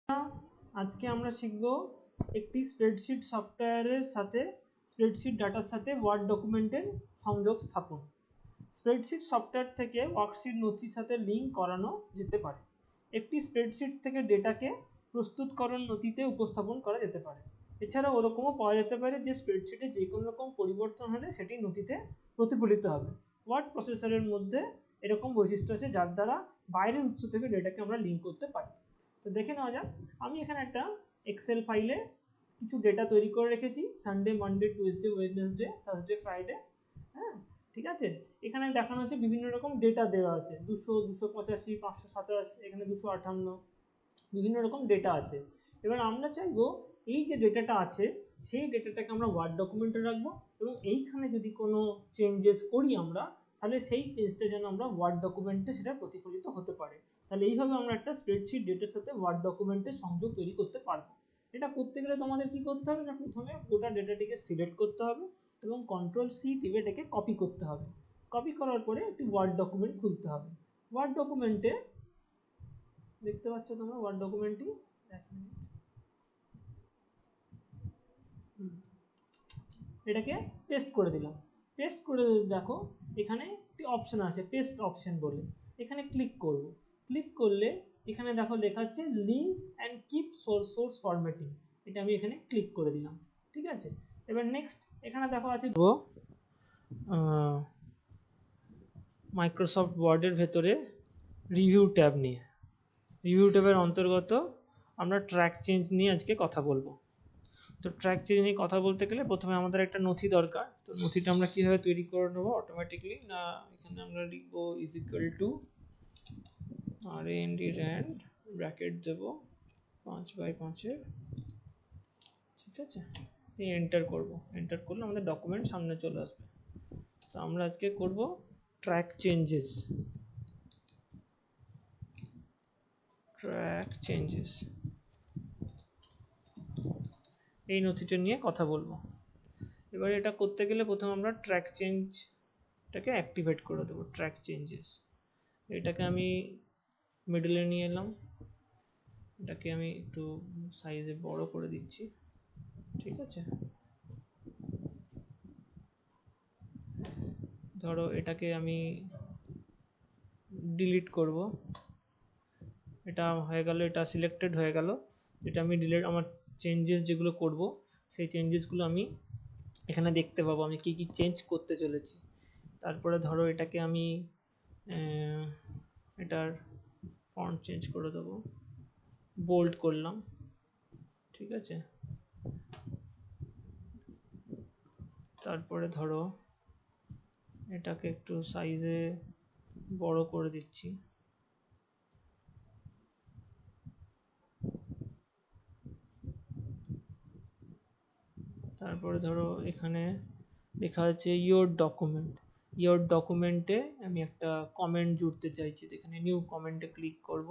আজকে আমরা শিখব একটি স্প্রেডশিট সফটওয়্যারের সাথে স্প্রেডশিট ডাটার সাথে ওয়ার্ড ডকুমেন্টের সংযোগ স্থাপন। স্প্রেডশিট সফটওয়্যার থেকে ওয়ার্কশিট নথির সাথে লিঙ্ক করানো যেতে পারে। একটি স্প্রেডশিট থেকে ডেটাকে প্রস্তুতকরণ নথিতে উপস্থাপন করা যেতে পারে। এছাড়া ওরকমও পাওয়া যেতে পারে যে স্প্রেডশিটে যে কোনো রকম পরিবর্তন হলে সেটি নথিতে প্রতিফলিত হবে। ওয়ার্ড প্রসেসরের মধ্যে এরকম বৈশিষ্ট্য আছে যার দ্বারা বাইরের উৎস থেকে ডেটাকে আমরা লিঙ্ক করতে পারি। তো দেখে নেওয়া যাক। আমি এখানে একটা এক্সেল ফাইলে কিছু ডেটা তৈরি করে রেখেছি, Sunday, Monday, Tuesday, Wednesday, Thursday, Friday. হ্যাঁ, ঠিক আছে। এখানে দেখানো হচ্ছে বিভিন্ন রকম ডেটা দেওয়া আছে, 200, 285, 527, এখানে 258, বিভিন্ন রকম ডেটা আছে। এবার আমরা চাইবো এই যে ডেটাটা আছে সেই ডেটাটাকে আমরা ওয়ার্ড ডকুমেন্টে রাখবো এবং এইখানে যদি কোনো চেঞ্জেস করি আমরা, তাহলে সেই চেঞ্জটা যেন আমরা ওয়ার্ড ডকুমেন্টে সেটা প্রতিফলিত হতে পারে। তাহলে এইভাবে আমরা একটা স্প্রেডশিট ডেটার সাথে ওয়ার্ড ডকুমেন্টের সংযোগ তৈরি করতে পারবো। এটা করতে গেলে তোমাদের কি করতে হবে না, প্রথমে গোটা ডেটাটিকে সিলেক্ট করতে হবে এবং কন্ট্রোল-C টিপে এটাকে কপি করতে হবে। কপি করার পরে একটি ওয়ার্ড ডকুমেন্ট খুলতে হবে। ওয়ার্ড ডকুমেন্টে দেখতে পাচ্ছ তোমরা ওয়ার্ড ডকুমেন্টটি, এটাকে পেস্ট করে দিলাম। পেস্ট করে দেখো এখানে একটি অপশন আছে পেস্ট অপশন বলে, এখানে ক্লিক করব। ক্লিক করলে এখানে দেখো লেখা আছে link and keep source formatting, এটা আমি এখানে ক্লিক করে দিলাম। ঠিক আছে, এবার নেক্সট এখানে দেখো আছে মাইক্রোসফট ওয়ার্ডের ভেতরে রিভিউ ট্যাব নিয়ে। রিভিউ ট্যাবের অন্তর্গত আমরা ট্র্যাক চেঞ্জ নিয়ে আজকে কথা বলবো। তো ট্র্যাক চেঞ্জ নিয়ে কথা বলতে গেলে প্রথমে আমাদের একটা নথি দরকার। তো নথিটা আমরা কীভাবে তৈরি করে নেবো অটোমেটিকলি, না এখানে আমরা লিখবো is equal to rand rand bracket দেবো 5x5, ঠিক আছে। এই এন্টার করব, এন্টার করলে আমাদের ডকুমেন্ট সামনে চলে আসবে। তো আমরা আজকে করব ট্র্যাক চেঞ্জেস। ট্র্যাক চেঞ্জেস এই নথিটা নিয়ে কথা বলবো। এবার এটা করতে গেলে প্রথমে আমরা ট্র্যাক চেঞ্জটাকে অ্যাক্টিভেট করে দেবো। ট্র্যাক চেঞ্জেস এটাকে আমি মিডলে নিয়ে এলাম, এটাকে আমি একটু সাইজে বড় করে দিচ্ছি, ঠিক আছে। ধরো এটাকে আমি ডিলিট করব, এটা হয়ে গেল, এটা সিলেক্টেড হয়ে গেল। এটা আমি ডিলিট, আমার চেঞ্জেস যেগুলো করব সেই চেঞ্জেসগুলো আমি এখানে দেখতে পাবো আমি কি কি চেঞ্জ করতে চলেছি। তারপরে ধরো এটাকে আমি এটার ফন্ট চেঞ্জ করে দেবো, বোল্ড করলাম, ঠিক আছে। তারপরে ধরো এটাকে একটু সাইজে বড় করে দিচ্ছি, তারপরে ধরো এখানে লেখা আছে ইয়োর ডকুমেন্ট। ইয়োর ডকুমেন্টে আমি একটা কমেন্ট জুড়তে চাইছি, এখানে নিউ কমেন্টে ক্লিক করব।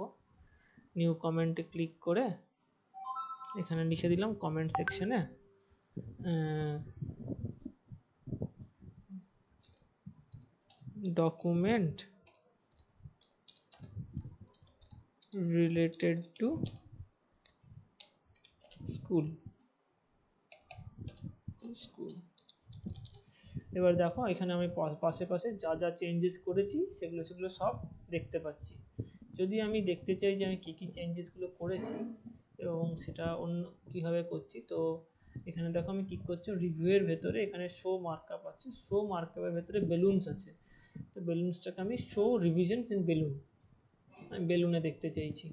নিউ কমেন্টে ক্লিক করে এখানে লিখে দিলাম কমেন্ট সেকশনে ডকুমেন্ট রিলেটেড টু স্কুল। এবার দেখো এখানে আমি পাশে পাশে যা যা চেঞ্জেস করেছি সেগুলো সব দেখতে পাচ্ছি। যদি আমি দেখতে চাই যে আমি কী কী চেঞ্জেসগুলো করেছি এবং সেটা অন্য কীভাবে করছি, তো এখানে দেখো আমি ক্লিক করছি রিভিউয়ের ভেতরে, এখানে শো মার্কআপ আছে। শো মার্কআপের ভেতরে বেলুনস আছে, তো বেলুনসটাকে আমি শো রিভিশনস ইন বেলুন, আমি বেলুনে দেখতে চাইছি,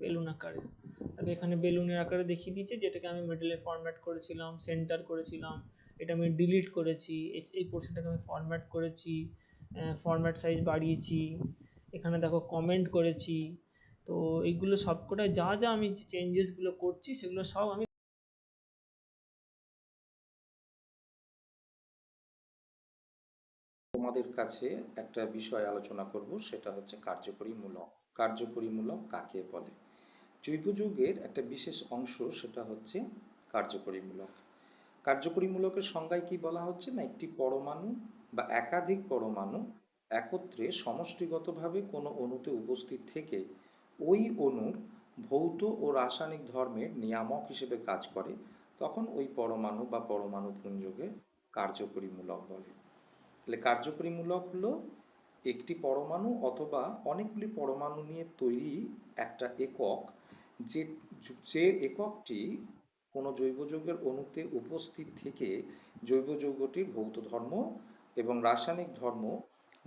বেলুন আকারে। তাহলে এখানে বেলুনের আকারে দেখিয়ে দিয়েছে, যেটাকে আমি মিডলে ফরম্যাট করেছিলাম, সেন্টার করেছিলাম, এটা আমি ডিলিট করেছি, এই পোর্শনটাকে আমি ফরম্যাট করেছি, ফরম্যাট সাইজ বাড়িয়েছি, এখানে দেখো কমেন্ট করেছি। তো এইগুলো সবকটাই যা যা আমি চেঞ্জেসগুলো করছি সেগুলো সব আমি তোমাদের কাছে একটা বিষয় আলোচনা করব, সেটা হচ্ছে কার্যকরীমূলক। কার্যকরীমূলক কাকে বলে? জৈব যৌগের একটা বিশেষ অংশ সেটা হচ্ছে কার্যকরীমূলক। কার্যকরীমূলকের সংজ্ঞায় কি বলা হচ্ছে না, একটি পরমাণু বা একাধিক পরমাণু একত্রে সমষ্টিগতভাবে কোনো অণুতে উপস্থিত থেকে ওই অণুর ভৌত ও রাসায়নিক ধর্মের নিয়ামক হিসেবে কাজ করে, তখন ওই পরমাণু বা পরমাণু পুঞ্জকে কার্যকরী মূলক বলে। তাহলে কার্যকরী মূলক হলো একটি পরমাণু অথবা অনেকগুলি পরমাণু নিয়ে তৈরি একটা একক, যে যে এককটি কোনো জৈব যৌগের অণুতে উপস্থিত থেকে জৈব যৌগটির ভৌত ধর্ম এবং রাসায়নিক ধর্ম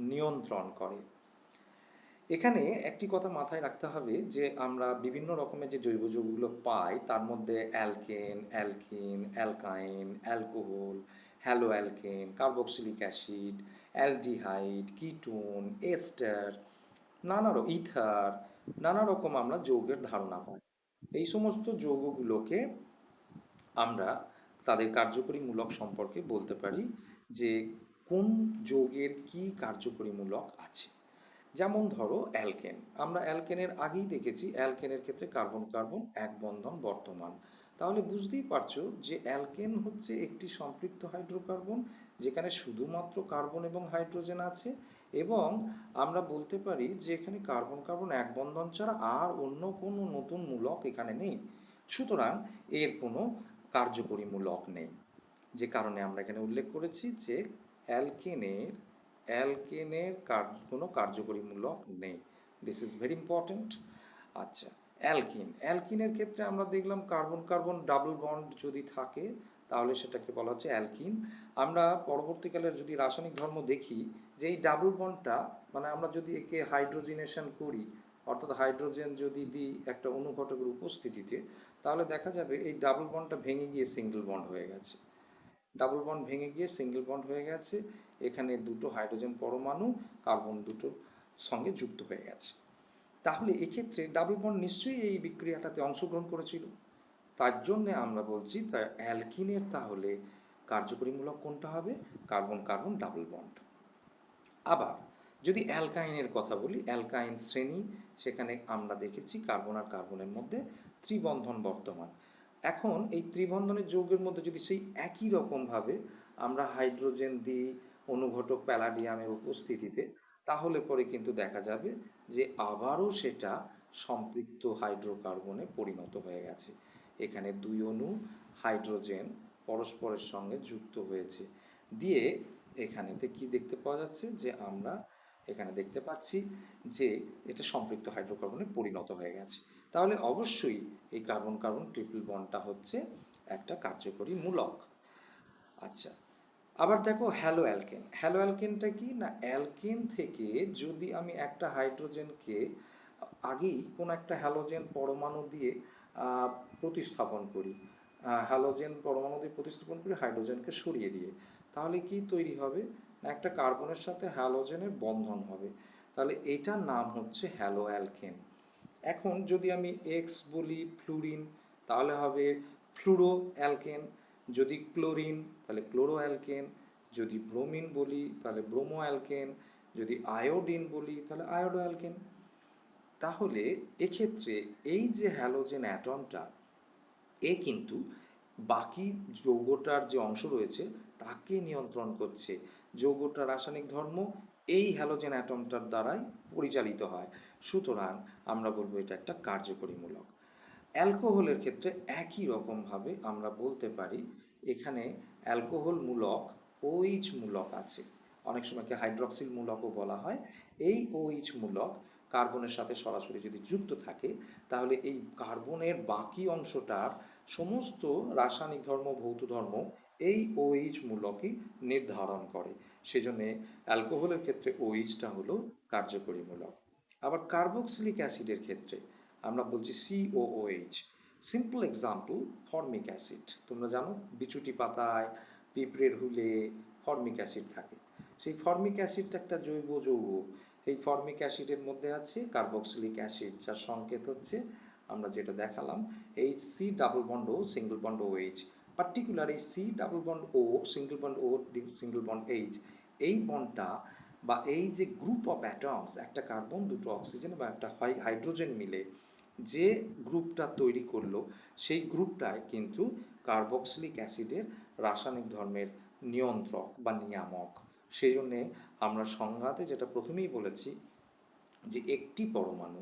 নিয়ন্ত্রণ করে। এখানে একটি কথা মাথায় রাখতে হবে যে আমরা বিভিন্ন রকমের যে জৈব যৌগগুলো পাই তার মধ্যে alkane, alkene, alkyne, alcohol, haloalkane, carboxylic acid, aldehyde, ketone, ester, ether, নানা রকম আমরা যৌগের ধারণা পাই। এই সমস্ত যৌগগুলোকে আমরা তাদের কার্যকরী মূলক সম্পর্কে বলতে পারি যে কোন যৌগের কি কার্যকরী মূলক আছে। যেমন ধরো অ্যালকেন, আমরা অ্যালকেনের আগেই দেখেছি অ্যালকেনের ক্ষেত্রে কার্বন কার্বন এক বন্ধন বর্তমান। তাহলে বুঝতেই পারছো যে অ্যালকেন হচ্ছে একটি সম্পৃক্ত হাইড্রোকার্বন যেখানে শুধুমাত্র কার্বন এবং হাইড্রোজেন আছে, এবং আমরা বলতে পারি যে এখানে কার্বন কার্বন এক বন্ধন ছাড়া আর অন্য কোনো নতুন মূলক এখানে নেই। সুতরাং এর কোনো কার্যকরী মূলক নেই, যে কারণে আমরা এখানে উল্লেখ করেছি যে অ্যালকেনের কোনো কার্যকরী মূলক নেই। This is very important. আচ্ছা, অ্যালকিনের ক্ষেত্রে আমরা দেখলাম কার্বন কার্বন ডাবল বন্ড যদি থাকে তাহলে সেটাকে বলা হচ্ছে অ্যালকিন। আমরা পরবর্তীকালে যদি রাসায়নিক ধর্ম দেখি যে এই ডাবল বন্ডটা, মানে আমরা যদি একে হাইড্রোজিনেশন করি, অর্থাৎ হাইড্রোজেন যদি দিই একটা অনুঘটকের উপস্থিতিতে, তাহলে দেখা যাবে এই ডাবল বন্ডটা ভেঙে গিয়ে সিঙ্গেল বন্ড হয়ে গেছে। ডাবল বন্ড ভেঙে গিয়ে সিঙ্গেল বন্ড হয়ে গেছে, এখানে দুটো হাইড্রোজেন পরমাণু কার্বন দুটোর সঙ্গে যুক্ত হয়ে গেছে। তাহলে এক্ষেত্রে ডাবল বন্ড নিশ্চয়ই এই বিক্রিয়াটাতে অংশগ্রহণ করেছিল। তার জন্যে আমরা বলছি তার অ্যালকিনের তাহলে কার্যকরীমূলক কোনটা হবে? Carbon carbon double bond. আবার যদি অ্যালকাইনের কথা বলি, অ্যালকাইন শ্রেণী, সেখানে আমরা দেখেছি কার্বন আর কার্বনের মধ্যে ত্রিবন্ধন বর্তমান। এখন এই ত্রিবন্ধনের যৌগের মধ্যে যদি সেই একই রকমভাবে আমরা হাইড্রোজেন দিই অনুঘটক প্যালাডিয়ামের উপস্থিতিতে, তাহলে পরে কিন্তু দেখা যাবে যে আবারও সেটা সম্পৃক্ত হাইড্রোকার্বনে পরিণত হয়ে গেছে। এখানে দুই অণু হাইড্রোজেন পরস্পরের সঙ্গে যুক্ত হয়েছে, দিয়ে এখানেতে কি দেখতে পাওয়া যাচ্ছে যে আমরা এখানে দেখতে পাচ্ছি যে এটা সম্পৃক্ত হাইড্রোকার্বনে পরিণত হয়ে গেছে। তাহলে অবশ্যই এই কার্বন কার্বন ট্রিপল বন্ডটা হচ্ছে একটা কার্যকরী মূলক। আচ্ছা, আবার দেখো হ্যালো অ্যালকেন। হ্যালো অ্যালকেনটা কি না, অ্যালকেন থেকে যদি আমি একটা হাইড্রোজেনকে আগেই কোনো একটা হ্যালোজেন পরমাণু দিয়ে প্রতিস্থাপন করি, হ্যালোজেন পরমাণু দিয়ে প্রতিস্থাপন করি হাইড্রোজেনকে সরিয়ে দিয়ে, তাহলে কি তৈরি হবে না, একটা কার্বনের সাথে হ্যালোজেনের বন্ধন হবে। তাহলে এটার নাম হচ্ছে হ্যালো অ্যালকেন। এখন যদি আমি এক্স বলি ফ্লুরিন, তাহলে হবে ফ্লুরো অ্যালকেন। যদি ক্লোরিন তাহলে ক্লোরো অ্যালকেন, যদি ব্রোমিন বলি তাহলে ব্রোমো অ্যালকেন, যদি আয়োডিন বলি তাহলে আয়োডো অ্যালকেন। তাহলে এক্ষেত্রে এই যে হ্যালোজেন অ্যাটমটা, এ কিন্তু বাকি যৌগটার যে অংশ রয়েছে তাকে নিয়ন্ত্রণ করছে। যৌগটার রাসায়নিক ধর্ম এই হ্যালোজেন অ্যাটমটার দ্বারাই পরিচালিত হয়। সুতরাং আমরা বলবো এটা একটা কার্যকরী মূলক। অ্যালকোহলের ক্ষেত্রে একই রকমভাবে আমরা বলতে পারি এখানে অ্যালকোহল মূলক OH মূলক আছে, অনেক সময়কে হাইড্রক্সিল মূলকও বলা হয়। এই OH মূলক কার্বনের সাথে সরাসরি যদি যুক্ত থাকে তাহলে এই কার্বনের বাকি অংশটার সমস্ত রাসায়নিক ধর্ম ভৌত ধর্ম এই OH মূলকই নির্ধারণ করে। সেজন্য অ্যালকোহলের ক্ষেত্রে OH-টা হলো কার্যকরী মূলক। আবার কার্বক্সিলিক অ্যাসিডের ক্ষেত্রে আমরা বলছি COOH। Simple example formic acid, তোমরা জানো বিচুটি পাতায় পিঁপড়ের হুলে ফর্মিক অ্যাসিড থাকে। সেই ফর্মিক অ্যাসিডটা একটা জৈব যৌগ। এই ফর্মিক অ্যাসিডের মধ্যে আছে কার্বক্সিলিক অ্যাসিড, যার সংকেত হচ্ছে আমরা যেটা দেখালাম HC ডাবল বন্ড ও সিঙ্গল বন্ড OH। পার্টিকুলার এই C ডাবল বন্ড ও সিঙ্গল বন্ড ও সিঙ্গল বন্ড H, এই বন্ডটা বা এই যে গ্রুপ অফ অ্যাটমস, একটা কার্বন দুটো অক্সিজেন বা একটা হাইড্রোজেন মিলে যে গ্রুপটা তৈরি করলো, সেই গ্রুপটাই কিন্তু কার্বক্সিলিক অ্যাসিডের রাসায়নিক ধর্মের নিয়ন্ত্রক বা নিয়ামক। সেই জন্যে আমরা সংজ্ঞাতে যেটা প্রথমেই বলেছি যে একটি পরমাণু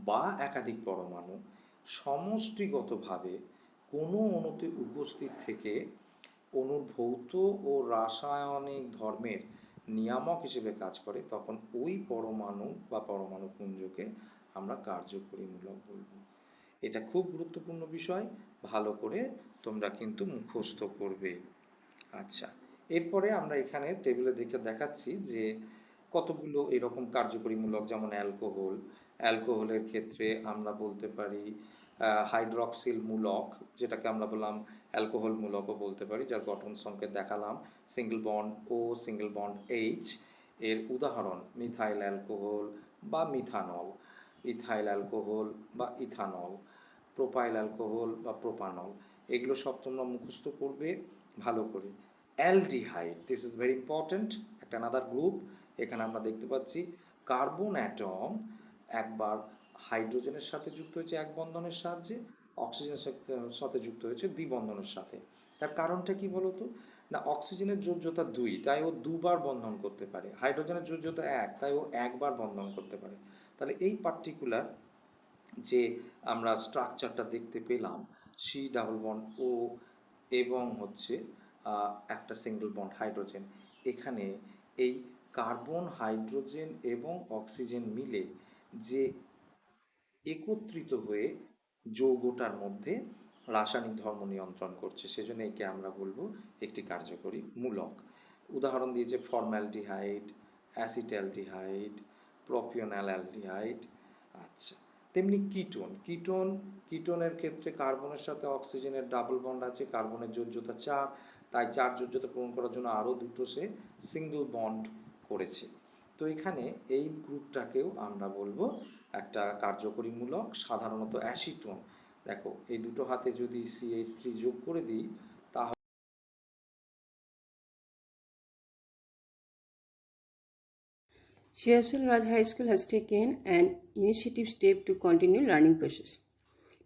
বা একাধিক পরমাণু সমষ্টিগতভাবে কোনো অণুতে উপস্থিত থেকে অণুর ভৌত ও রাসায়নিক ধর্মের নিয়ামক হিসেবে কাজ করে, তখন ওই পরমাণু বা পরমাণু পুঞ্জকে আমরা কার্যকরী মূলক বলবো। এটা খুব গুরুত্বপূর্ণ বিষয়, ভালো করে তোমরা কিন্তু মুখস্থ করবে। আচ্ছা, এরপরে আমরা এখানে টেবিলে দেখে দেখাচ্ছি যে কতগুলো এরকম কার্যকরী মূলক, যেমন অ্যালকোহলের ক্ষেত্রে আমরা বলতে পারি হাইড্রক্সিল মূলক, যেটাকে আমরা বললাম অ্যালকোহল মূলকও বলতে পারি, যার গঠন সংকেত দেখালাম সিঙ্গেল বন্ড ও সিঙ্গেল বন্ড এইচ। এর উদাহরণ মিথাইল অ্যালকোহল বা মিথানল, ইথাইল অ্যালকোহল বা ইথানল, প্রোপাইল অ্যালকোহল বা প্রোপানল। এগুলো সব তোমরা মুখস্থ করবে ভালো করে। Aldehyde, this is very important, একটা আনাদার গ্রুপ। এখানে আমরা দেখতে পাচ্ছি কার্বন অ্যাটম একবার হাইড্রোজেনের সাথে যুক্ত হয়েছে এক বন্ধনের সাহায্যে, অক্সিজেনের সাথে যুক্ত হয়েছে দ্বিবন্ধনের সাথে। তার কারণটা কি বলতো? না, অক্সিজেনের যোজ্যতা 2, তাই ও দুবার বন্ধন করতে পারে। হাইড্রোজেনের যোজ্যতা 1, তাই ও একবার বন্ধন করতে পারে। তাহলে এই পার্টিকুলার যে আমরা স্ট্রাকচারটা দেখতে পেলাম, সি ডাবল বন্ড ও এবং হচ্ছে একটা সিঙ্গেল বন্ড হাইড্রোজেন, এখানে এই কার্বন, হাইড্রোজেন এবং অক্সিজেন মিলে যে একত্রিত হয়ে যৌগটার মধ্যে রাসায়নিক ধর্ম নিয়ন্ত্রণ করছে, সেজন্য একে আমরা বলবো একটি কার্যকরী মূলক। উদাহরণ দিয়েছে ফর্মালডিহাইড, অ্যাসিটালডিহাইড, প্রোপিওনালডিহাইড। আচ্ছা, তেমনি কিটোনের ক্ষেত্রে কার্বনের সাথে অক্সিজেনের ডাবল বন্ড আছে, কার্বনের যোজ্যতা 4, তাই 4 যোজ্যতা পূরণ করার জন্য আরও দুটো সে সিঙ্গেল বন্ড করেছে। তো এখানে এই গ্রুপটাকেও আমরা বলবো একটা কার্যকরী মূলক। সাধারণত অ্যাসিটোন, দেখো এই দুটো হাতে যদি CH3 যোগ করে দিই, তাহলে Shersal Raj High School has taken an initiative step to continue learning process.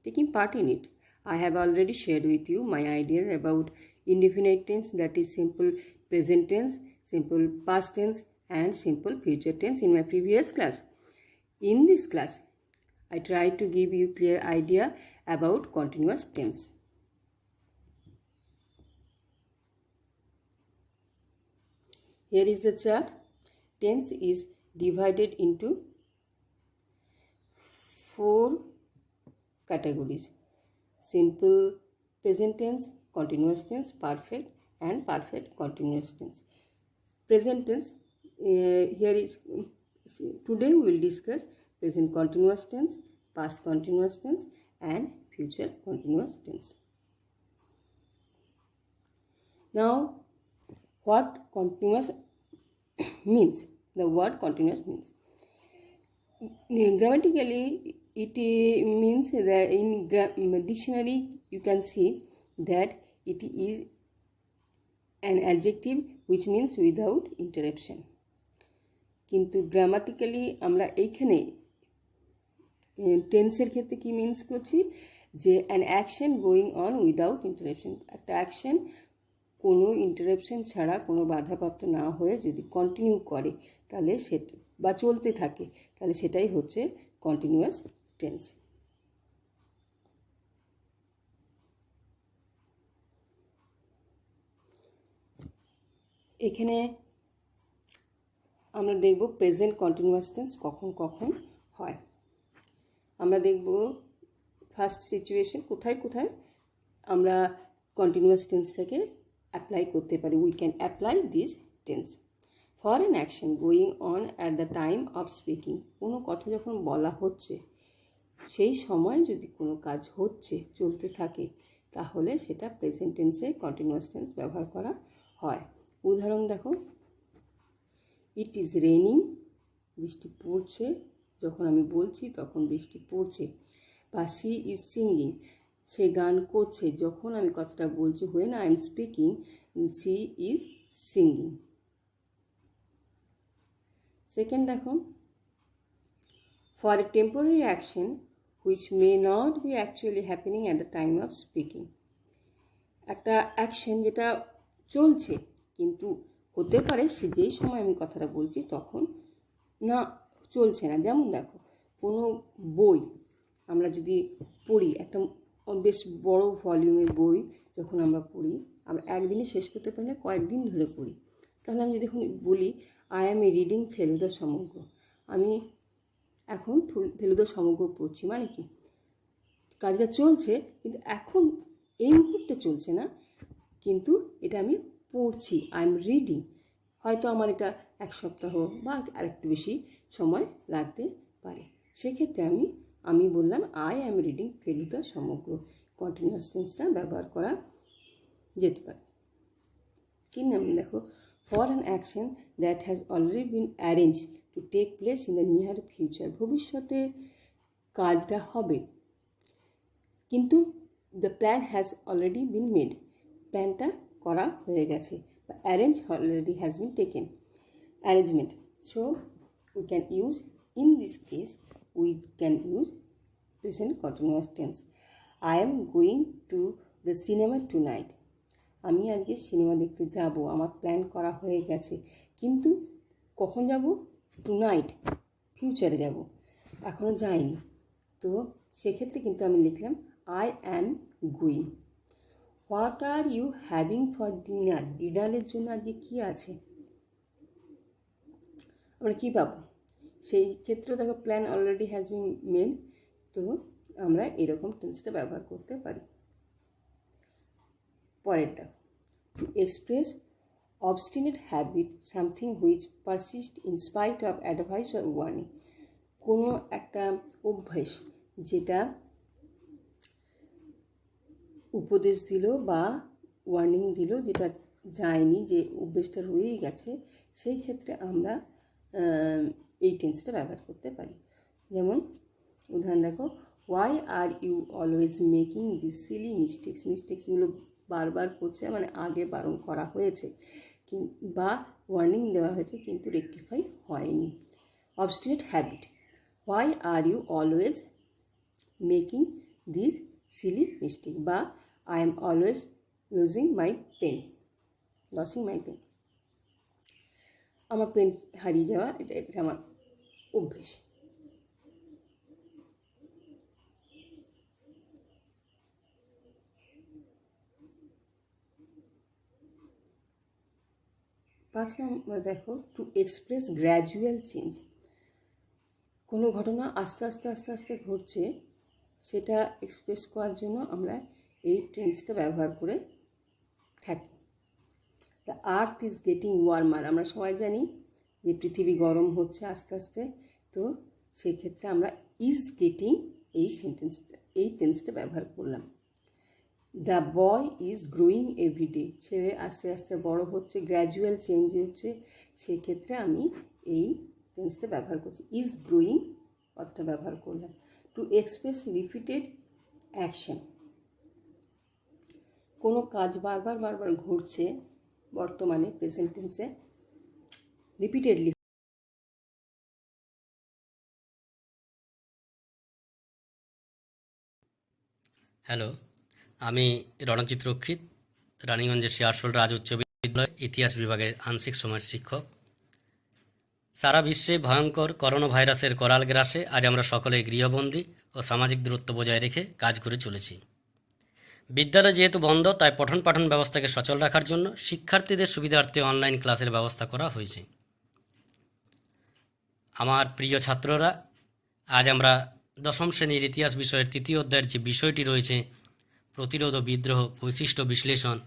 Taking part in it, I have already shared with you my ideas about indefinite tense, that is simple present tense, simple past tense and simple future tense in my previous class. In this class, I tried to give you clear idea about continuous tense. Here is the chart. Tense is divided into 4 categories: simple present tense, continuous tense, perfect and perfect continuous tense. Present tense, today we will discuss present continuous tense, past continuous tense and future continuous tense. Now, what continuous means? The word continuous means, grammatically it means that in dictionary you can see that it is an adjective which means without interruption. কিন্তু grammatically আমরা এইখানে টেন্সের ক্ষেত্রে কি means করছি, যে an action going on without interruption, একটা action কোনো ইন্টারাপশন ছাড়া, কোনো বাধাপ্রাপ্ত না হয়ে যদি কন্টিনিউ করে তাহলে সেটা বা চলতে থাকে, তাহলে সেটাই হচ্ছে কন্টিনিউয়াস টেন্স। এখানে আমরা দেখব প্রেজেন্ট কন্টিনিউয়াস টেন্স কখন কখন হয়। আমরা দেখব ফার্স্ট সিচুয়েশন, কোথায় কোথায় আমরা কন্টিনিউয়াস টেন্সটাকে অ্যাপ্লাই করতে পারি। We can apply this tense for an action going on at the time of speaking. কোনো কথা যখন বলা হচ্ছে সেই সময় যদি কোনো কাজ হচ্ছে, চলতে থাকে, তাহলে সেটা প্রেজেন্ট টেন্সে কন্টিনিউয়াস টেন্স ব্যবহার করা হয়। উদাহরণ দেখো, ইট ইজ রেনিং, বৃষ্টি পড়ছে, যখন আমি বলছি তখন বৃষ্টি পড়ছে। বা শি ইজ সিঙ্গিং, সে গান করছে, যখন আমি কথাটা বলছি, when I am speaking she is singing. Second দেখো, for a temporary action which may not be actually happening at the time of speaking. একটা অ্যাকশন যেটা চলছে কিন্তু হতে পারে সে যেই সময় আমি কথাটা বলছি তখন না, চলছে না। যেমন দেখো, কোনো বই আমরা যদি পড়ি একটা বেশ বড় ভলিউমের বই যখন আমরা পড়ি, আমরা একদিনে শেষ করতে পারি না, কয়েকদিন ধরে পড়ি। তাহলে আমি যদি এখন বলি I am A reading Feluda সমগ্র, আমি এখন ফেলুদা সমগ্র পড়ছি, মানে কি কাজটা চলছে কিন্তু এখন এই মুহূর্তে চলছে না, কিন্তু এটা আমি পড়ছি, আই এম রিডিং। হয়তো আমার এটা 1 সপ্তাহ বা আরেকটু বেশি সময় লাগতে পারে। সেক্ষেত্রে আমি বললাম আই অ্যাম রিডিং ফেলুদা সমগ্র, কন্টিনিউয়াস টেন্সটা ব্যবহার করা যেতে পারে। 3 নম্বর দেখো, for an action that has already been arrange to take place in the near future, ভবিষ্যতে কাজটা হবে কিন্তু the plan has already been made, প্ল্যানটা করা হয়ে গেছে, বা arrange already has been taken, arrangement. So we can use, in this case we can use present continuous tense. I am going to the cinema tonight, আমি আজকে cinema দেখতে যাব, আমার প্ল্যান করা হয়ে গেছে, কিন্তু কখন যাব? টু নাইট, ফিউচারে যাব, এখনও যাইনি। তো সেক্ষেত্রে কিন্তু আমি লিখলাম I am going. What are you having for dinner, ডিনারের জন্য আজকে কী আছে, আমরা কী পাবো? সেই ক্ষেত্রেও দেখো plan already has been made, তো আমরা এরকম টেন্সটা ব্যবহার করতে পারি। পরেরটা, to express obstinate habit, something which persist in spite of advice or warning, কোনো একটা অভ্যাস যেটা উপদেশ দিল বা ওয়ার্নিং দিল, যেটা যায়নি, যে অভ্যেসটা রয়েই গেছে, সেই ক্ষেত্রে আমরা এই টেন্সটা ব্যবহার করতে পারি। যেমন উদাহরণ দেখো, why are you always making this silly mistakes, মিস্টেক্সগুলো বারবার করছে, মানে আগে বারণ করা হয়েছে বা ওয়ার্নিং দেওয়া হয়েছে কিন্তু রেকটিফাই হয়নি। Obstinate habit, why are you always making this silly mistake, বা I am always losing my pen, আমার পেন হারিয়ে যাওয়া, এটা আমার অভ্যেস। পাঁচ নম্বর দেখো, টু এক্সপ্রেস গ্র্যাজুয়াল চেঞ্জ, কোনো ঘটনা আস্তে আস্তে ঘটছে, সেটা এক্সপ্রেস করার জন্য আমরা এই টেন্সটা ব্যবহার করে থাকি। The earth is getting warmer, আমরা সবাই জানি যে পৃথিবী গরম হচ্ছে আস্তে আস্তে, তো সেক্ষেত্রে আমরা ইজ গেটিং এই টেন্সটা ব্যবহার করলাম। The boy is growing everyday, ছেলে আস্তে আস্তে বড় হচ্ছে, গ্র্যাজুয়াল চেঞ্জ হচ্ছে, সেক্ষেত্রে আমি এই টেন্সটা ব্যবহার করছি, ইজ গ্রোয়িং কথাটা ব্যবহার করলাম। টু এক্সপ্রেস রিপিটেড অ্যাকশন, কোনো কাজ বারবার ঘটছে, বর্তমানে প্রেজেন্ট টেন্সে রিপিটেডলি। হ্যালো, আমি রণজিৎ রক্ষিত, রানীগঞ্জের শিয়ারশোল রাজ উচ্চ বিদ্যালয় ইতিহাস বিভাগের আংশিক সময়ের শিক্ষক। সারা বিশ্বে ভয়ঙ্কর করোনা ভাইরাসের করাল গ্রাসে আজ আমরা সকলে গৃহবন্দী ও সামাজিক দূরত্ব বজায় রেখে কাজ করে চলেছি। বিদ্যালয় যেহেতু বন্ধ, তাই পঠন পাঠন ব্যবস্থাকে সচল রাখার জন্য শিক্ষার্থীদের সুবিধার্থে অনলাইন ক্লাসের ব্যবস্থা করা হয়েছে। আমার প্রিয় ছাত্ররা, আজ আমরা দশম শ্রেণীর ইতিহাস বিষয়ের 3য় অধ্যায়ের যে বিষয়টি রয়েছে প্রতিরোধ ও বিদ্রোহ বৈশিষ্ট্য বিশ্লেষণ,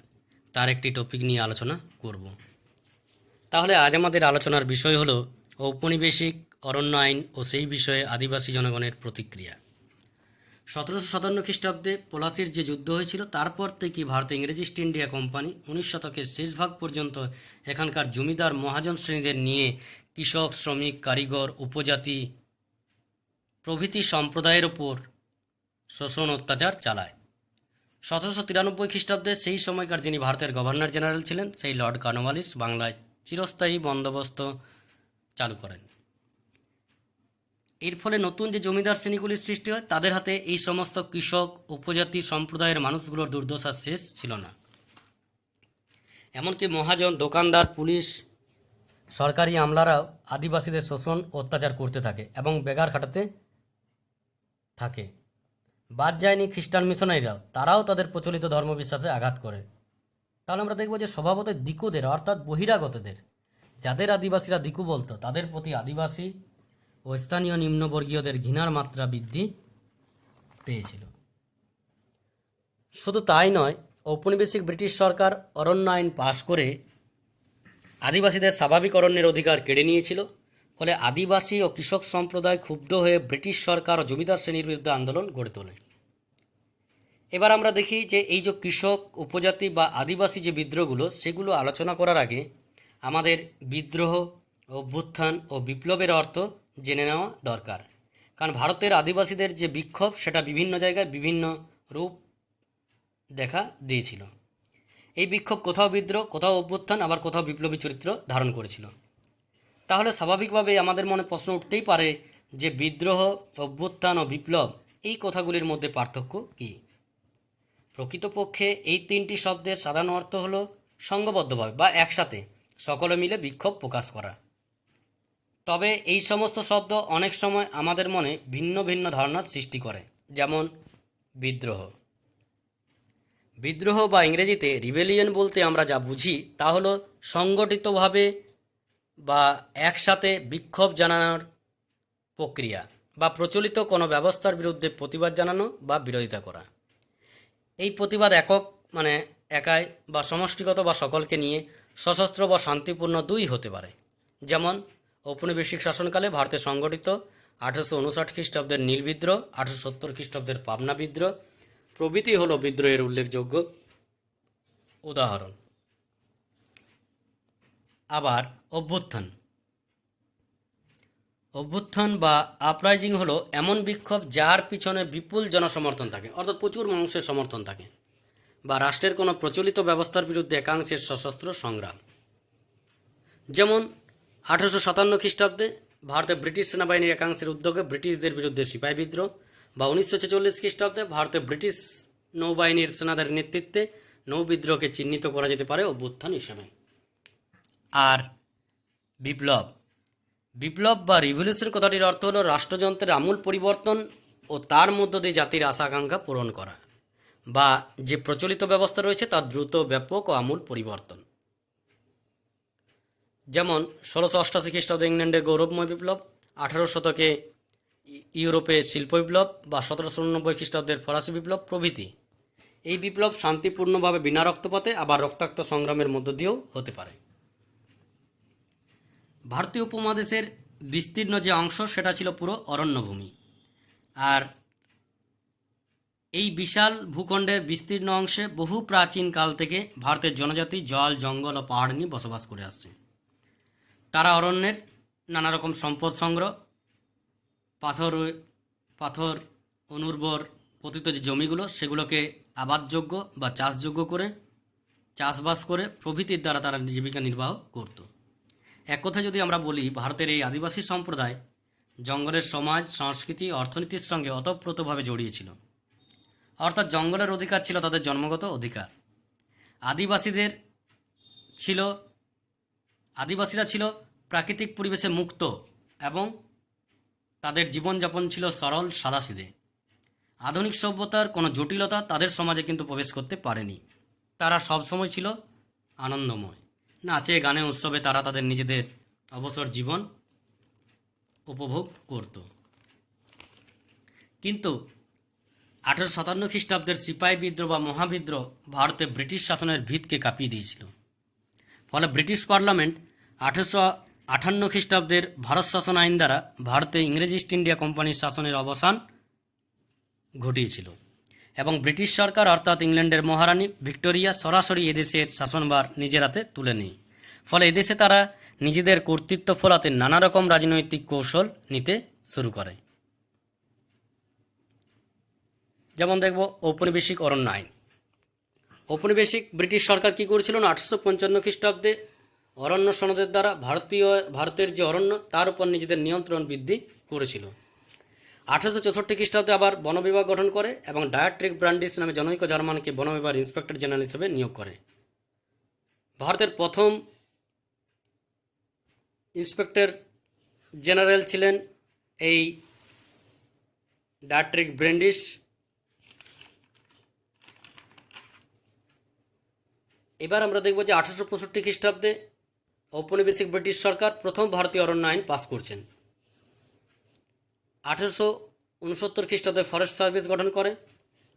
তার একটি টপিক নিয়ে আলোচনা করব। তাহলে আজ আমাদের আলোচনার বিষয় হলো ঔপনিবেশিক অরণ্য আইন ও সেই বিষয়ে আদিবাসী জনগণের প্রতিক্রিয়া। 1757 খ্রিস্টাব্দে পলাশির যে যুদ্ধ হয়েছিল, তারপর থেকে ভারতে ইংরেজ ইস্ট ইন্ডিয়া কোম্পানি 19 শতকের শেষ ভাগ পর্যন্ত এখানকার জমিদার মহাজন শ্রেণীদের নিয়ে কৃষক, শ্রমিক, কারিগর, উপজাতি প্রভৃতি সম্প্রদায়ের ওপর শোষণ অত্যাচার চালায়। 1793 খ্রিস্টাব্দে সেই সময়কার যিনি ভারতের গভর্নর জেনারেল ছিলেন, সেই লর্ড কর্নওয়ালিস বাংলায় চিরস্থায়ী বন্দোবস্ত চালু করেন। এর ফলে নতুন যে জমিদার শ্রেণীগুলির সৃষ্টি হয়, তাদের হাতে এই সমস্ত কৃষক, উপজাতি সম্প্রদায়ের মানুষগুলোর দুর্দশার শেষ ছিল না। এমনকি মহাজন, দোকানদার, পুলিশ, সরকারি আমলারাও আদিবাসীদের শোষণ অত্যাচার করতে থাকে এবং বেগার খাটাতে থাকে। বাদ যায়নি খ্রিস্টান মিশনারিরাও, তারাও তাদের প্রচলিত ধর্মবিশ্বাসে আঘাত করে। তাহলে আমরা দেখব যে স্বভাবতই দিকুদের অর্থাৎ বহিরাগতদের, যাদের আদিবাসীরা দিকু বলতো, তাদের প্রতি আদিবাসী ও স্থানীয় নিম্নবর্গীয়দের ঘৃণার মাত্রা বৃদ্ধি পেয়েছিল। শুধু তাই নয়, ঔপনিবেশিক ব্রিটিশ সরকার অরণ্য আইন পাশ করে আদিবাসীদের স্বাভাবিক অরণ্যের অধিকার কেড়ে নিয়েছিল। ফলে আদিবাসী ও কৃষক সম্প্রদায় ক্ষুব্ধ হয়ে ব্রিটিশ সরকার ও জমিদার শ্রেণীর বিরুদ্ধে আন্দোলন গড়ে তোলে। এবার আমরা দেখি যে এই যে কৃষক, উপজাতি বা আদিবাসী যে বিদ্রোহগুলো, সেগুলো আলোচনা করার আগে আমাদের বিদ্রোহ, অভ্যুত্থান ও বিপ্লবের অর্থ জেনে নেওয়া দরকার। কারণ ভারতের আদিবাসীদের যে বিক্ষোভ, সেটা বিভিন্ন জায়গায় বিভিন্ন রূপ দেখা দিয়েছিল। এই বিক্ষোভ কোথাও বিদ্রোহ, কোথাও অভ্যুত্থান, আবার কোথাও বিপ্লবী চরিত্র ধারণ করেছিল। তাহলে স্বাভাবিকভাবেই আমাদের মনে প্রশ্ন উঠতেই পারে যে বিদ্রোহ, অভ্যুত্থান ও বিপ্লব এই কথাগুলির মধ্যে পার্থক্য কী? প্রকৃতপক্ষে এই তিনটি শব্দের সাধারণ অর্থ হলো সংঘবদ্ধভাবে বা একসাথে সকলে মিলে বিক্ষোভ প্রকাশ করা। তবে এই সমস্ত শব্দ অনেক সময় আমাদের মনে ভিন্ন ভিন্ন ধারণার সৃষ্টি করে। যেমন বিদ্রোহ। বিদ্রোহ বা ইংরেজিতে রিবেলিয়ন বলতে আমরা যা বুঝি তা হলো সংগঠিতভাবে বা একসাথে বিক্ষোভ জানানোর প্রক্রিয়া বা প্রচলিত কোনো ব্যবস্থার বিরুদ্ধে প্রতিবাদ জানানো বা বিরোধিতা করা। এই প্রতিবাদ একাই বা সমষ্টিগত বা সকলকে নিয়ে, সশস্ত্র বা শান্তিপূর্ণ দুই হতে পারে। যেমন ঔপনিবেশিক শাসনকালে ভারতে সংগঠিত 1859 খ্রিস্টাব্দের নীল বিদ্রোহ, 1870 খ্রিস্টাব্দের পাবনা বিদ্রোহ প্রভৃতি হল বিদ্রোহের উল্লেখযোগ্য উদাহরণ। আবার অভ্যুত্থান। অভ্যুত্থান বা আপরাইজিং হলো এমন বিক্ষোভ যার পিছনে বিপুল জনসমর্থন থাকে, অর্থাৎ প্রচুর মানুষের সমর্থন থাকে, বা রাষ্ট্রের কোনো প্রচলিত ব্যবস্থার বিরুদ্ধে একাংশের সশস্ত্র সংগ্রাম। যেমন 1857 খ্রিস্টাব্দে ভারতে ব্রিটিশ সেনাবাহিনীর একাংশের উদ্যোগে ব্রিটিশদের বিরুদ্ধে সিপাহী বিদ্রোহ, বা 1946 খ্রিস্টাব্দে ভারতে ব্রিটিশ নৌবাহিনীর সেনাদের নেতৃত্বে নৌবিদ্রোহকে চিহ্নিত করা যেতে পারে অভ্যুত্থান হিসেবে। আর বিপ্লব। বিপ্লব বা রিভলিউশন কথাটির অর্থ হলো রাষ্ট্রযন্ত্রের আমূল পরিবর্তন ও তার মধ্য দিয়ে জাতির আশা আকাঙ্ক্ষা পূরণ করা, বা যে প্রচলিত ব্যবস্থা রয়েছে তার দ্রুত, ব্যাপক ও আমূল পরিবর্তন। যেমন 1688 খ্রিস্টাব্দে ইংল্যান্ডের গৌরবময় বিপ্লব, 18 শতকে ইউরোপে শিল্প বিপ্লব, বা 1789 খ্রিস্টাব্দের ফরাসি বিপ্লব প্রভৃতি। এই বিপ্লব শান্তিপূর্ণভাবে বিনা রক্তপাতে আবার রক্তাক্ত সংগ্রামের মধ্য দিয়েও হতে পারে। ভারতীয় উপমহাদেশের বিস্তীর্ণ যে অংশ সেটা ছিল পুরো অরণ্যভূমি, আর এই বিশাল ভূখণ্ডের বিস্তীর্ণ অংশে বহু প্রাচীন কাল থেকে ভারতের জনজাতি জল, জঙ্গল ও পাহাড় নিয়ে বসবাস করে আসছে। তারা অরণ্যের নানা রকম সম্পদ সংগ্রহ, পাথর অনুর্বর পতিত যে জমিগুলো সেগুলোকে আবাদযোগ্য বা চাষযোগ্য করে চাষবাস করে প্রভৃতির দ্বারা তারা জীবিকা নির্বাহ করত। এক কথায় যদি আমরা বলি, ভারতের এই আদিবাসী সম্প্রদায় জঙ্গলের সমাজ, সংস্কৃতি, অর্থনীতির সঙ্গে ওতপ্রোতভাবে জড়িয়েছিল। অর্থাৎ জঙ্গলের অধিকার ছিল তাদের জন্মগত অধিকার। আদিবাসীরা ছিল প্রাকৃতিক পরিবেশে মুক্ত এবং তাদের জীবনযাপন ছিল সরল, সাদাসিধে। আধুনিক সভ্যতার কোনো জটিলতা তাদের সমাজে কিন্তু প্রবেশ করতে পারেনি। তারা সবসময় ছিল আনন্দময়। নাচে, গানে, উৎসবে তারা তাদের নিজেদের অবসর জীবন উপভোগ করত। কিন্তু 1857 খ্রিস্টাব্দের সিপাহী বিদ্রোহ বা মহাবিদ্রোহ ভারতে ব্রিটিশ শাসনের ভিতকে কাঁপিয়ে দিয়েছিল। ফলে ব্রিটিশ পার্লামেন্ট 1858 খ্রিস্টাব্দের ভারত শাসন আইন দ্বারা ভারতে ইংরেজ ইস্ট ইন্ডিয়া কোম্পানির শাসনের অবসান ঘটিয়েছিল এবং ব্রিটিশ সরকার অর্থাৎ ইংল্যান্ডের মহারানী ভিক্টোরিয়া সরাসরি এদেশের শাসনভার নিজের হাতে তুলে নেয়। ফলে এদেশে তারা নিজেদের কর্তৃত্ব ফলাতে নানা রকম রাজনৈতিক কৌশল নিতে শুরু করে। যেমন দেখব ঔপনিবেশিক অরণ্য আইন। ঔপনিবেশিক ব্রিটিশ সরকার কী করেছিল না, 1855 খ্রিস্টাব্দে অরণ্য সনদের দ্বারা ভারতের যে অরণ্য তার উপর নিজেদের নিয়ন্ত্রণ বৃদ্ধি করেছিল। 1864 খ্রিস্টাব্দে আবার বন বিভাগ গঠন করে এবং ডায়াট্রিক ব্রান্ডিস নামে জনৈক জার্মানকে বন বিভাগের ইন্সপেক্টর জেনারেল হিসেবে নিয়োগ করে। ভারতের প্রথম ইন্সপেক্টর জেনারেল ছিলেন এই ডায়াট্রিক ব্রান্ডিস, এবার আমরা দেখব যে 1865 খ্রিস্টাব্দে ঔপনিবেশিক ব্রিটিশ সরকার প্রথম ভারতীয় অরণ্য আইন পাস করছেন। 1869 খ্রিস্টাব্দে ফরেস্ট সার্ভিস গঠন করে।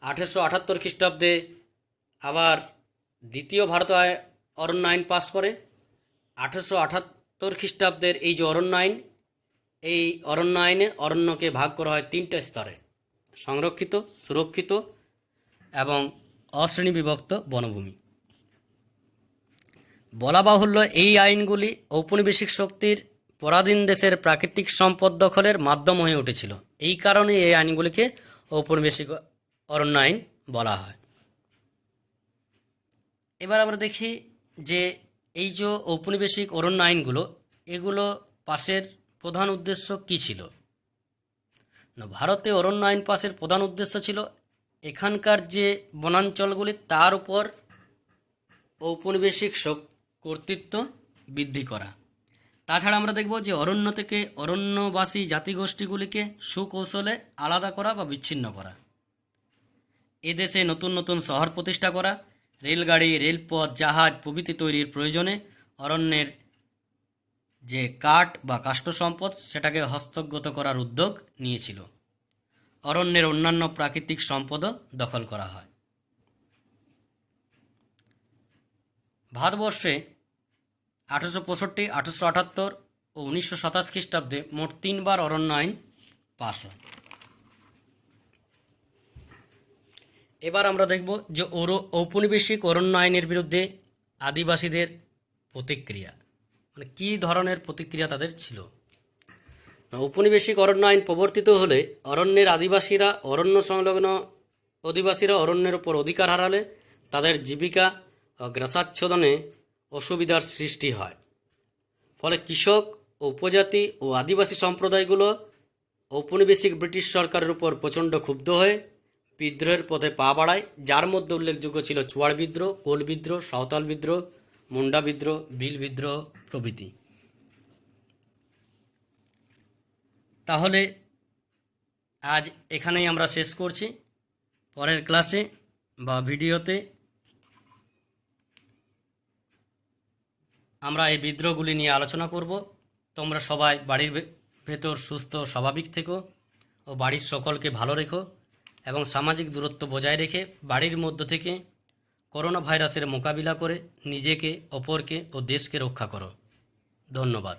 1878 খ্রিস্টাব্দে আবার দ্বিতীয় ভারতীয় অরণ্য আইন পাস করে। 1878 খ্রিস্টাব্দের এই যে অরণ্য আইন, এই অরণ্য আইনে অরণ্যকে ভাগ করা হয় 3টে স্তরে: সংরক্ষিত, সুরক্ষিত এবং অশ্রেণীবিভক্ত বনভূমি। বলা বাহুল্য এই আইনগুলি ঔপনিবেশিক শক্তির পরাধীন দেশের প্রাকৃতিক সম্পদ দখলের মাধ্যম হয়ে উঠেছিল। এই কারণে এই আইনগুলিকে ঔপনিবেশিক অরণ্য আইন বলা হয়। এবার আমরা দেখি যে এই যে ঔপনিবেশিক অরণ্য আইনগুলো, এগুলো পাশের প্রধান উদ্দেশ্য কী ছিল না, ভারতে অরণ্য আইন পাশের প্রধান উদ্দেশ্য ছিল এখানকার যে বনাঞ্চলগুলি তার উপর ঔপনিবেশিক কর্তৃত্ব বৃদ্ধি করা। তাছাড়া আমরা দেখব যে অরণ্য থেকে অরণ্যবাসী জাতিগোষ্ঠীগুলিকে সুকৌশলে আলাদা করা বা বিচ্ছিন্ন করা, এদেশে নতুন নতুন শহর প্রতিষ্ঠা করা, রেলগাড়ি, রেলপথ, জাহাজ প্রভৃতি তৈরির প্রয়োজনে অরণ্যের যে কাঠ বা কাষ্ঠ সম্পদ সেটাকে হস্তগত করার উদ্যোগ নিয়েছিল। অরণ্যের অন্যান্য প্রাকৃতিক সম্পদও দখল করা হয়। ভারতবর্ষে 1865, 1878 ও 1927 খ্রিস্টাব্দে মোট 3বার অরণ্য আইন পাস হয়। এবার আমরা দেখব যে ঔপনিবেশিক অরণ্য আইনের বিরুদ্ধে আদিবাসীদের প্রতিক্রিয়া, মানে কী ধরনের প্রতিক্রিয়া তাদের ছিল। ঔপনিবেশিক অরণ্য আইন প্রবর্তিত হলে অরণ্যের আদিবাসীরা অরণ্য সংলগ্ন অধিবাসীরা অরণ্যের উপর অধিকার হারালে তাদের জীবিকা ও গ্রাসাচ্ছাদনে অসুবিধার সৃষ্টি হয়। ফলে কৃষক ও উপজাতি ও আদিবাসী সম্প্রদায়গুলো ঔপনিবেশিক ব্রিটিশ সরকারের উপর প্রচণ্ড ক্ষুব্ধ হয়ে বিদ্রোহের পথে পা বাড়ায়, যার মধ্যে উল্লেখযোগ্য ছিল চুয়াড় বিদ্রোহ, কোল বিদ্রোহ, সাঁওতাল বিদ্রোহ, মুন্ডা বিদ্রোহ, ভিল বিদ্রোহ প্রভৃতি। তাহলে আজ এখানেই আমরা শেষ করছি। পরের ক্লাসে বা ভিডিওতে আমরা এই বিদ্রোহগুলি নিয়ে আলোচনা করব। তোমরা সবাই বাড়ির ভেতর সুস্থ স্বাভাবিক থেকো ও বাড়ির সকলকে ভালো রেখো এবং সামাজিক দূরত্ব বজায় রেখে বাড়ির মধ্য থেকে করোনা ভাইরাসের মোকাবিলা করে নিজেকে, অপরকে ও দেশকে রক্ষা করো। ধন্যবাদ।